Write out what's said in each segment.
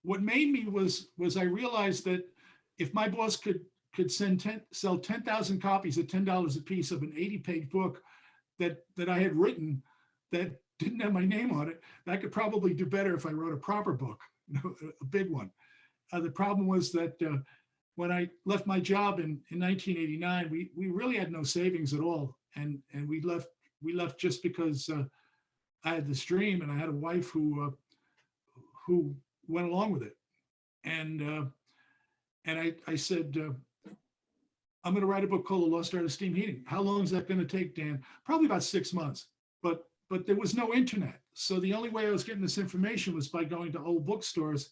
what made me was I realized that if my boss could sell 10,000 copies at $10 a piece of an 80-page book that I had written that didn't have my name on it, I could probably do better if I wrote a proper book, a big one. The problem was that when I left my job in 1989, we really had no savings at all, and we left just because I had this dream, and I had a wife who went along with it, and I said, I'm going to write a book called The Lost Art of Steam Heating. How long is that going to take, Dan? Probably about 6 months. But there was no internet, so the only way I was getting this information was by going to old bookstores.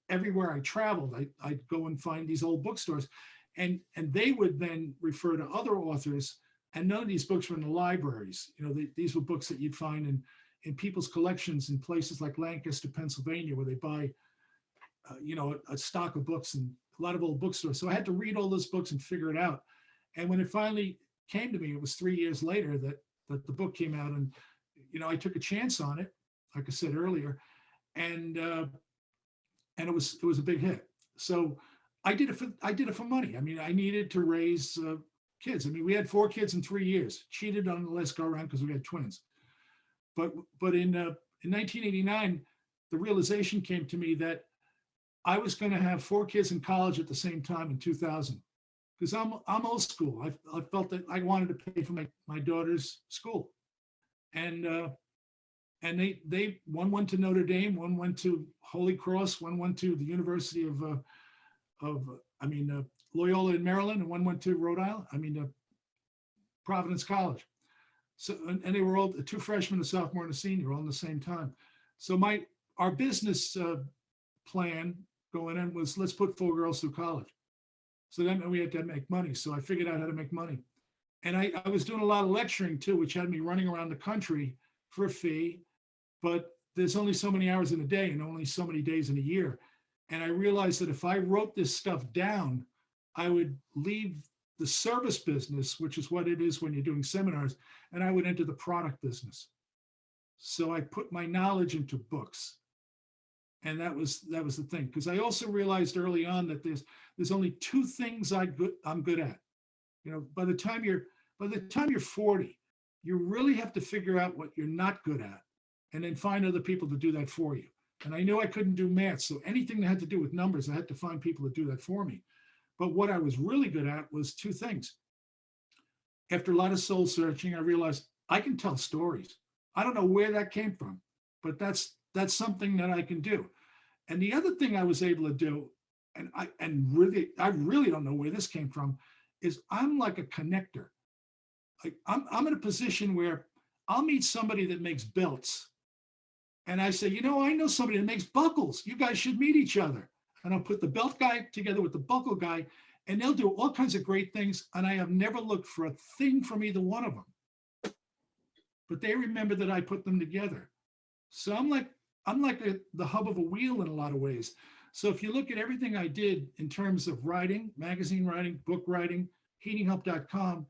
Everywhere I traveled, I'd go and find these old bookstores, and they would then refer to other authors. And none of these books were in the libraries. These were books that you'd find in people's collections in places like Lancaster, Pennsylvania, where they buy, a stock of books and a lot of old bookstores. So I had to read all those books and figure it out. And when it finally came to me, it was 3 years later that the book came out, and I took a chance on it, like I said earlier, and it was a big hit. So I did it for money. I mean, I needed to raise kids. I mean, we had 4 kids in 3 years. Cheated on the last go around because we had twins. But in 1989, the realization came to me that I was going to have 4 kids in college at the same time in 2000, because I'm old school. I felt that I wanted to pay for my daughter's school, and they one went to Notre Dame, one went to Holy Cross, one went to the University of Loyola in Maryland, and one went to Rhode Island. Providence College. So and they were all 2 freshmen, a sophomore, and a senior, all in the same time. So our business plan going in was, let's put 4 girls through college. So then we had to make money. So I figured out how to make money. And I was doing a lot of lecturing too, which had me running around the country for a fee. But there's only so many hours in a day and only so many days in a year. And I realized that if I wrote this stuff down, I would leave the service business, which is what it is when you're doing seminars, and I would enter the product business. So I put my knowledge into books. And that was the thing, because I also realized early on that there's only 2 things I'm good at. By the time you're 40, you really have to figure out what you're not good at, and then find other people to do that for you. And I knew I couldn't do math, so anything that had to do with numbers, I had to find people to do that for me. But what I was really good at was 2 things. After a lot of soul searching, I realized I can tell stories. I don't know where that came from, but that's something that I can do. And the other thing I was able to do, and I really don't know where this came from, is I'm like a connector. Like I'm in a position where I'll meet somebody that makes belts, and I say, I know somebody that makes buckles. You guys should meet each other. And I'll put the belt guy together with the buckle guy, and they'll do all kinds of great things. And I have never looked for a thing from either one of them, but they remember that I put them together. So I'm like the hub of a wheel in a lot of ways. So if you look at everything I did in terms of writing, magazine writing, book writing, heatinghelp.com,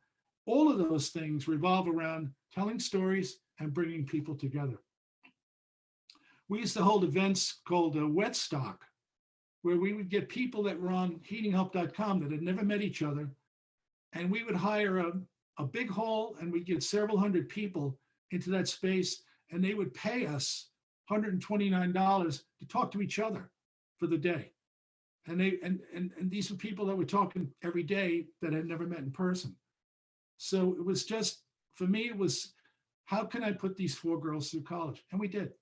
all of those things revolve around telling stories and bringing people together. We used to hold events called Wet Stock, where we would get people that were on heatinghelp.com that had never met each other, and we would hire a big hall, and we'd get several hundred people into that space, and they would pay us $129 to talk to each other for the day. And these were people that were talking every day that had never met in person. So it was just, for me, it was, how can I put these 4 girls through college? And we did.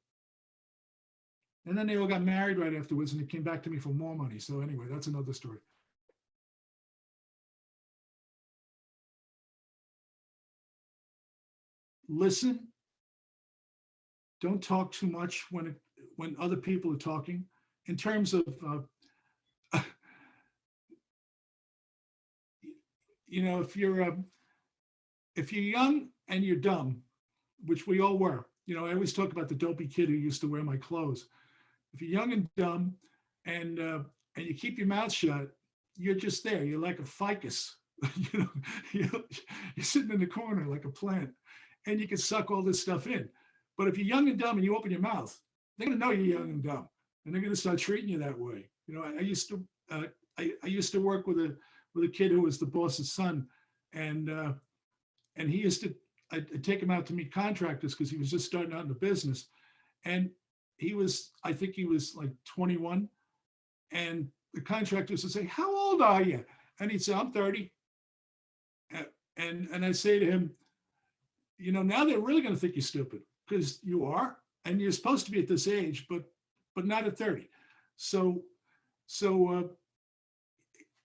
And then they all got married right afterwards, and they came back to me for more money. So anyway, that's another story. Listen. Don't talk too much when other people are talking. In terms of, if you're young and you're dumb, which we all were. I always talk about the dopey kid who used to wear my clothes. If you're young and dumb, and you keep your mouth shut, you're just there. You're like a ficus. You're sitting in the corner like a plant, and you can suck all this stuff in. But if you're young and dumb and you open your mouth, they're going to know you're young and dumb. and they're going to start treating you that way. You know, I used to work with a kid who was the boss's son, and he used to, I'd take him out to meet contractors because he was just starting out in the business, and I think he was like 21, and the contractors would say, "How old are you?" And he'd say, "I'm 30." And I say to him, you know, now they're really going to think you're stupid because you are, and you're supposed to be at this age, but not at 30. So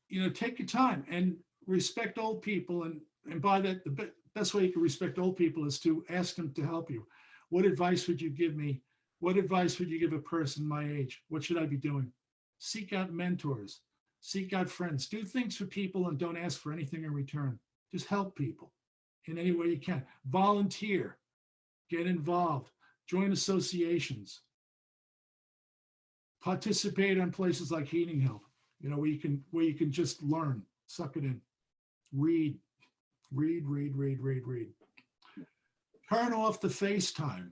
you know, take your time and respect old people. And by that, the best way you can respect old people is to ask them to help you. What advice would you give me? What advice would you give a person my age? What should I be doing? Seek out mentors, seek out friends, do things for people and don't ask for anything in return. Just help people in any way you can. Volunteer, get involved, join associations, participate on places like Heating Help, you know, where you can just learn, suck it in, read. Turn off the FaceTime,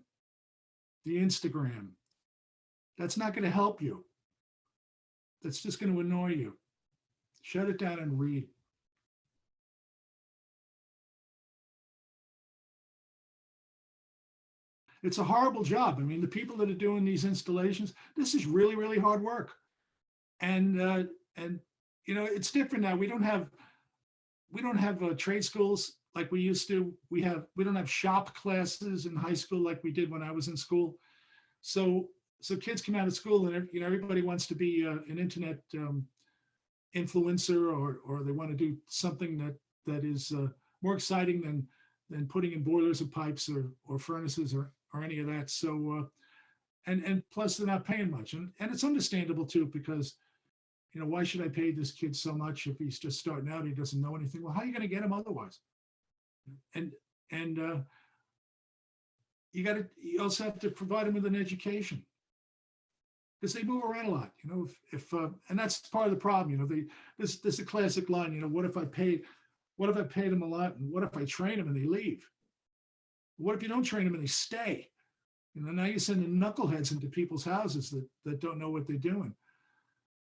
the Instagram. That's not going to help you. That's just going to annoy you. Shut it down and read. It's a horrible job. I mean, the people that are doing these installations, this is really, really hard work. And you know, it's different now. We don't have trade schools like we used to. We don't have shop classes in high school like we did when I was in school. So kids come out of school and, you know, everybody wants to be an internet influencer, or they want to do something that is more exciting than putting in boilers or pipes or furnaces or any of that. So and plus they're not paying much, and it's understandable too, because, you know, why should I pay this kid so much if he's just starting out? He doesn't know anything. Well, how are you going to get him otherwise? And you also have to provide him with an education, because they move around a lot. You know, if and that's part of the problem. You know, there's a classic line. You know, what if I paid them a lot, and what if I train them and they leave? What if you don't train them and they stay? You know, now you're sending knuckleheads into people's houses that don't know what they're doing.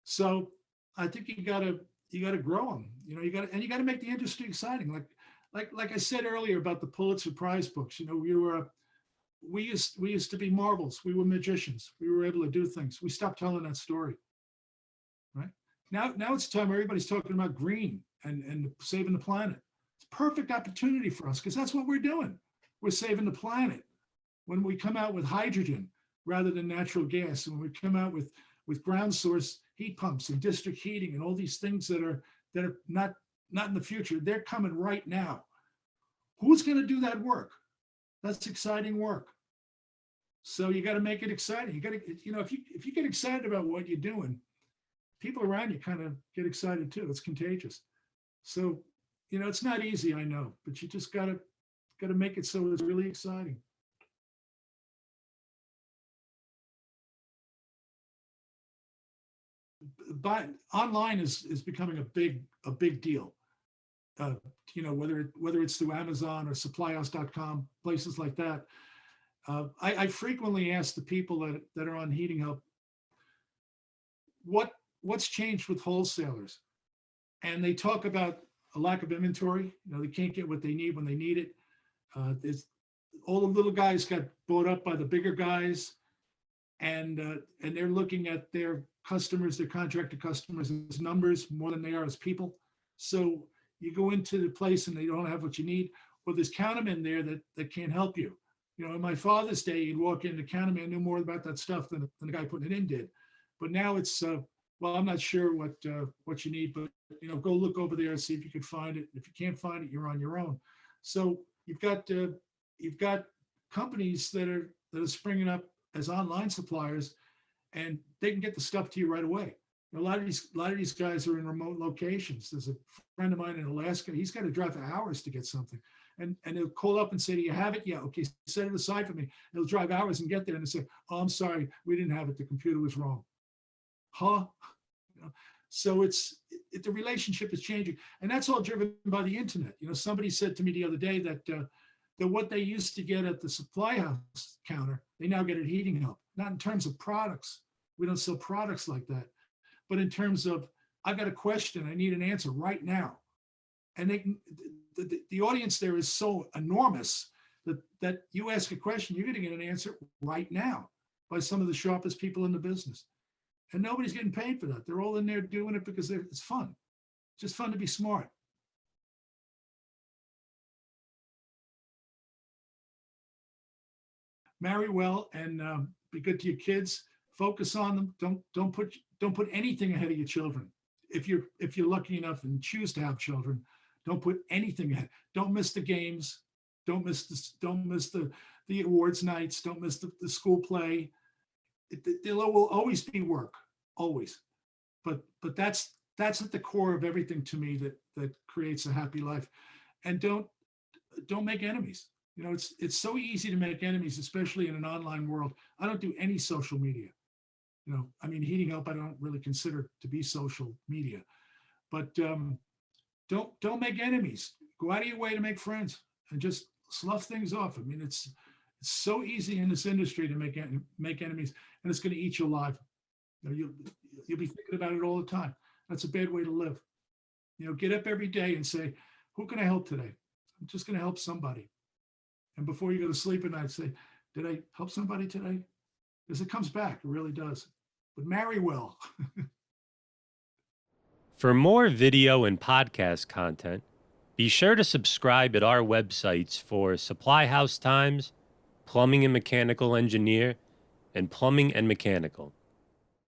So I think you gotta grow them. You know, you gotta make the industry exciting. Like I said earlier about the Pulitzer Prize books. You know, we used to be marvels. We were magicians. We were able to do things. We stopped telling that story. Right now it's time everybody's talking about green and saving the planet. It's a perfect opportunity for us, because that's what we're doing. We're saving the planet. When we come out with hydrogen rather than natural gas, and when we come out with ground source heat pumps and district heating and all these things that are not in the future, they're coming right now. Who's going to do that work? That's exciting work. So you got to make it exciting. You got to, you know, if you get excited about what you're doing, people around you kind of get excited too. It's contagious. So, you know, it's not easy, I know, but you just got to make it so it's really exciting. But online is becoming a big deal. You know, whether it's through Amazon or supplyhouse.com, places like that. I frequently ask the people that are on Heating Help, what's changed with wholesalers, and they talk about a lack of inventory. You know, they can't get what they need when they need it. All the little guys got bought up by the bigger guys, and they're looking at their customers, their contracted customers, as numbers more than they are as people. So you go into the place and they don't have what you need, or there's countermen there that can't help you. You know, in my father's day, you'd walk in, the counterman knew more about that stuff than the guy putting it in did. But now it's, well, I'm not sure what you need, but, you know, go look over there and see if you can find it. If you can't find it, you're on your own. So you've got companies that are springing up as online suppliers, and they can get the stuff to you right away. A lot of these guys are in remote locations. There's a friend of mine in Alaska. He's got to drive for hours to get something, and he'll call up and say, "Do you have it?" "Yeah." "Okay, set it aside for me." He'll drive hours and get there, and they say, "Oh, I'm sorry, we didn't have it. The computer was wrong." Huh? You know? So the relationship is changing, and that's all driven by the internet. You know, somebody said to me the other day that what they used to get at the supply house counter, they now get at Heating Help. Not in terms of products, We don't sell products like that. But in terms of, I've got a question, I need an answer right now. And the audience there is so enormous that you ask a question, you're going to get an answer right now by some of the sharpest people in the business. And nobody's getting paid for that. They're all in there doing it because it's fun. It's just fun to be smart. Marry well and be good to your kids. Focus on them. Don't put anything ahead of your children. If you're lucky enough and choose to have children, don't put anything ahead. Don't miss the games. Don't miss the awards nights. Don't miss the school play. There will always be work, always. But that's at the core of everything to me that creates a happy life. And don't make enemies. You know, it's so easy to make enemies, especially in an online world. I don't do any social media. You know, I mean, Heating Up, I don't really consider to be social media. But don't make enemies. Go out of your way to make friends and just slough things off. I mean, it's so easy in this industry to make enemies, and it's going to eat you alive. You know, you'll be thinking about it all the time. That's a bad way to live. You know, get up every day and say, who can I help today? I'm just going to help somebody. And before you go to sleep at night, say, did I help somebody today? Because it comes back, it really does. But marry well. For more video and podcast content, be sure to subscribe at our websites for Supply House Times, Plumbing and Mechanical Engineer, and Plumbing and Mechanical.